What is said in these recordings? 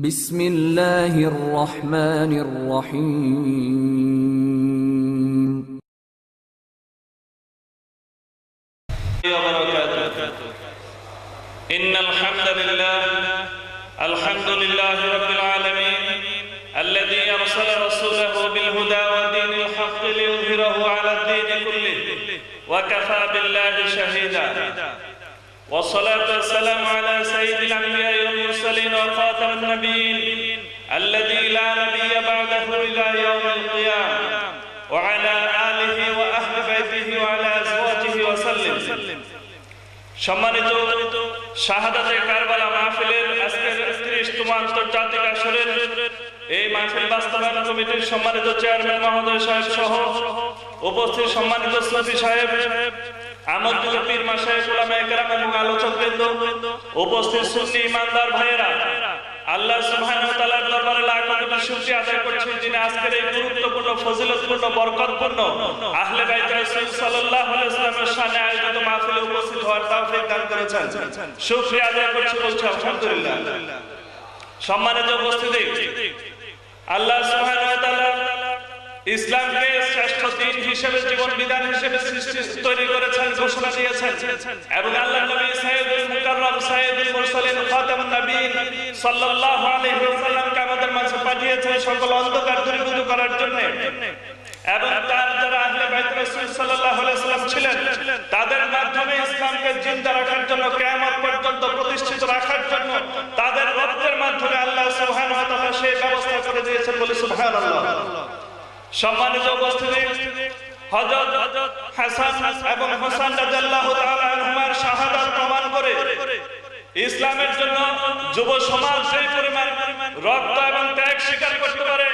বিসমিল্লাহির রহমানির রহিম। ইন্নাল হামদালিল্লাহ আলহামদুলিল্লাহি রাব্বিল আলামিন الذي أرسل رسوله بالهدى ودين الحق ليظهره على الدين كله وكفى بالله شهيدا والصلاة والسلام على سيد الأنبياء والمرسلين وخاتم النبيين الذي لا نبي بعده إلى يوم القيامة وعلى آله وأهل بيته وعلى أزواجه وسلم সম্মানিত শাহাদাতে কারবালা মাহফিলের আজকের ৩০তম আন্তর্জাতিক আসরের এই মাহফিল বাস্তবায়ন কমিটির সম্মানিত চেয়ারম্যান মহোদয় সাহেব সহ উপস্থিত সম্মানিত সুফি সাহেব, আমন্ত্রিত পীর মাশায়েখ, উলামায়ে কেরাম এবং আলোচকবৃন্দ, উপস্থিত সুন্নি ইমানদার ভাইয়েরা, আল্লাহ সুবহানাহু ওয়া তাআলার দরবারে লাখ কোটি শুকরিয়া আদায় করছি যিনি আজকের এই গুরুত্বপূর্ণ ফজিলতপূর্ণ বরকতপূর্ণ আহলে বাইত রাসূল সাল্লাল্লাহু আলাইহি ওয়াসাল্লামের শানে আয়োজিত মাহফিলে উপস্থিত হওয়ার তৌফিক দান করেছেন। শুকরিয়া আদায় করছি, বলছি আলহামদুলিল্লাহ। সম্মানিত উপস্থিতি, আল্লাহ সুবহানাহু ওয়া তাআলা ইসলামকে শ্রেষ্ঠ দ্বীন হিসেবে, জীবন বিধান হিসেবে তৈরি করেছেন, ঘোষণা দিয়েছেন এবং আল্লাহর নবী সাইয়্যিদুল মুকাররম সাইয়্যিদুল মুরসালিন খাতামুন নবীন সাল্লাল্লাহু আলাইহি ওয়াসাল্লামকে আমাদের মাঝে পাঠিয়েছেন সকল অন্ধকার দূরীভূত করার জন্য এবং তার যারা আহলে বাইত রাসূল সাল্লাল্লাহু আলাইহি ওয়াসাল্লাম ছিলেন তাদের মাধ্যমে ইসলামকে জিন্দা রাখার জন্য, কিয়ামত পর্যন্ত প্রতিষ্ঠিত রাখার জন্য তাদের রক্তের মাধ্যমে আল্লাহ সুবহানাহু ওয়া তাআলা সেই ব্যবস্থা করে দিয়েছেন, বলে সুবহানাল্লাহ। সম্মানিত উপস্থিতি, হযরত হাসান এবং হুসাইন রাদিয়াল্লাহু তাআলা আনহুমার শাহাদাত প্রমাণ করে ইসলামের জন্য যুব সমাজ সেই পরিমাণ রক্ত এবং ত্যাগ স্বীকার করতে পারে,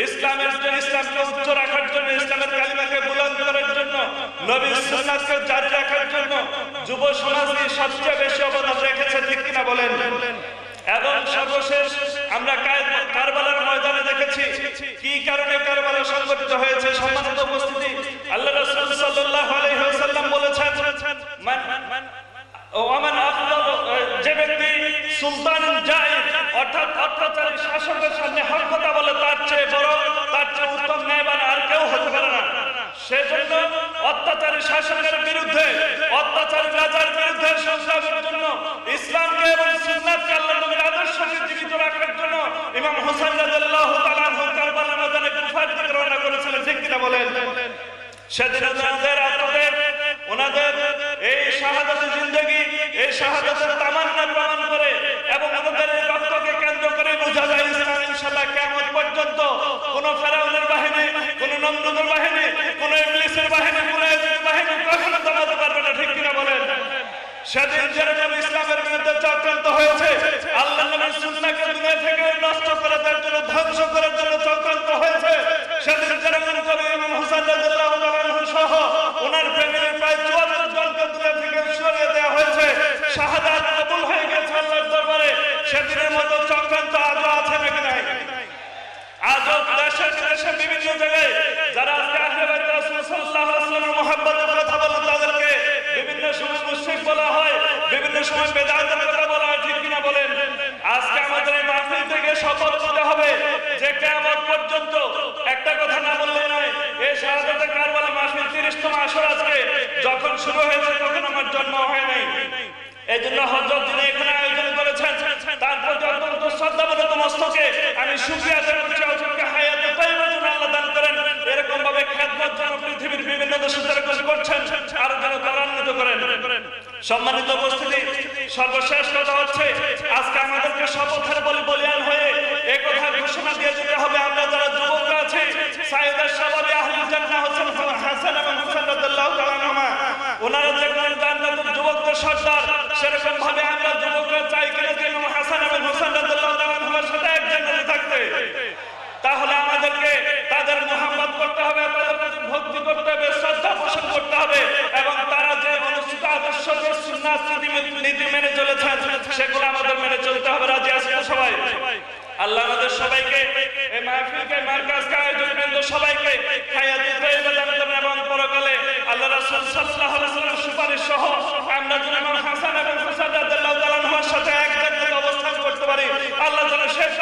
ইসলামের জন্য, ইসলামকে উচ্চ রাখার জন্য, ইসলামের কালিমাকে বুলন্দ করার জন্য, নবীর সুন্নাতকে জারি রাখার জন্য যুব সমাজই সবচেয়ে বেশি অবদান রেখেছে, ঠিক কিনা বলেন? এবং সর্বশেষ আমরা কারবালার ময়দানে দেখেছি কি কারণে কারবালা সংঘটিত হয়েছে। সম্মানিত উপস্থিতি, আল্লাহ রাসূল সাল্লাল্লাহু আলাইহি ওয়াসাল্লাম বলেছেন, যে ব্যক্তি সুলতান জায়েদ অর্থাৎ অত্যাচারী শাসকের সামনে হক কথা বলে তার চেয়ে বড়, তার চেয়ে উত্তম ন্যায়বান আর কেউ হতে পারে না। সেজন্য অত্যাচারী শাসকের বিরুদ্ধে, অত্যাচারী রাজার বিরুদ্ধে সংগ্রামের জন্য, ইসলামকে এবং সুন্নাতকে আল্লাহর নবীর আদর্শকে জীবিত রাখার জন্য ইমাম হুসাইন রাদিয়াল্লাহু তাআলা আনহু কারবালার ময়দানে কুফার থেকে রওনা করেছিলেন, ঠিক কিনা বলেন? সেদিন ওনাদের আত্মত্যাগ, ওনাদের এই শাহাদাতের জিন্দেগি, এই শাহাদাতের তামান্না প্রমাণ করে এবং ওনাদের এই রক্তকে কেন্দ্র করে বোঝা যায় ইসলাম ইনশাআল্লাহ কিয়ামত পর্যন্ত কোন ফেরাউনের বাহিনী, কোন নমরুদের বাহিনী, কোন ইবলিসের বাহিনী, কোন ইয়াজিদের বাহিনী কখনো দমাতে পারবে না, ঠিক কিনা বলেন? সেদিন যেরকম ইসলামের বিরুদ্ধে চক্রান্ত হয়েছে, আল্লাহর নবীর সুন্নাহকে দুনিয়া থেকে নষ্ট করে দেওয়ার জন্য, ধ্বংস করার জন্য চক্রান্ত হয়েছে, সেদিন যেরকম কবি ইমাম হুসাইন রাদিয়াল্লাহু তাআলা আনহু সহ ওনার ফ্যামিলির প্রায় 44 জনকে দুনিয়া থেকে সরিয়ে দেওয়া হয়েছে, শাহাদাত কবুল হয়ে গেছে আল্লাহর দরবারে। সেদিনের মতো চক্রান্ত আজও আছে নাকি নাই? আজও দেশে দেশে বিভিন্ন জায়গায় যারা আজকে আহলে বাইত রাসূল সাল্লাল্লাহু আলাইহি ওয়াসাল্লামের মুহাব্বতের কথা বলেন তাদেরকে বিভিন্ন সময় মুশরিক বলা হয়, বিভিন্ন সময় বেদাতের কথা বলা হয়, ঠিক কিনা বলেন? আজকে আমাদের এই মাহফিল থেকে শপথ নিতে হবে যে কিয়ামত পর্যন্ত একটা কথা না বললে নয়। এই শাহাদাতের কারবালা মাহফিল 30তম আসর আজকে যখন শুরু হয়েছে তখন আমার জন্ম হয় নাই। এই জন্য হযরত যিনি এখানে আয়োজন করেছেন তার প্রতি অত্যন্ত শ্রদ্ধাবনত মস্তকে আমি শুকরিয়া আদায় করছি। আল্লাহকে হায়াতে তাইয়্যিবা যেন আল্লাহ দান করেন, এরকম ভাবে খেদমত যেন পৃথিবীর বিভিন্ন দেশে যেরকম করছেন আরো যেন ত্বরান্বিত করেন। সম্মানিত উপস্থিতি, সর্বশেষ কথা হচ্ছে আজকে আমাদেরকে শপথের বলিয়ান হয়ে এই কথা ঘোষণা দিয়ে যেতে হবে, আমরা যারা যুবকরা আছি, সাইয়েদুল শাবাব আহলুল জান্নাহ হোসেন হাসান এবং হুসাইন রাদিয়াল্লাহু তাআলা আনহুমা, ওনারা যেমন জান্নাতের যুবকদের সর্দার, সেরকম ভাবে আমরা যুবকরা চাই কিনা যে ইমাম হাসান এবং হুসাইন রাদিয়াল্লাহু তাআলা আনহুমার সাথে এক জান্নাতে থাকতে। তাহলে আমাদেরকে তাদের মুহাব্বত করতে হবে, তাদের প্রতি ভক্তি করতে হবে, শ্রদ্ধা পোষণ করতে হবে এবং তারা যে অনুষ্ঠিত আদর্শকে সুন্নাত নীতি মেনে চলেছেন সেগুলো আমাদের মেনে চলতে হবে। রাজি আছি তো সবাই? আল্লাহ আমাদের সবাইকে এই মাহফিলকে, মারকাজকে, আয়োজকবৃন্দ সবাইকে হায়াতে তাইয়্যিবা দান করেন এবং পরকালে আল্লাহ রাসূল সাল্লাল্লাহু আলাইহি ওয়াসাল্লামের সুপারিশ সহ আমরা যেন ইমাম হাসান এবং হুসাইন রাদিয়াল্লাহু তাআলা আনহুর সাথে এক জান্নাতে অবস্থান করতে পারি, আল্লাহ যেন শেষ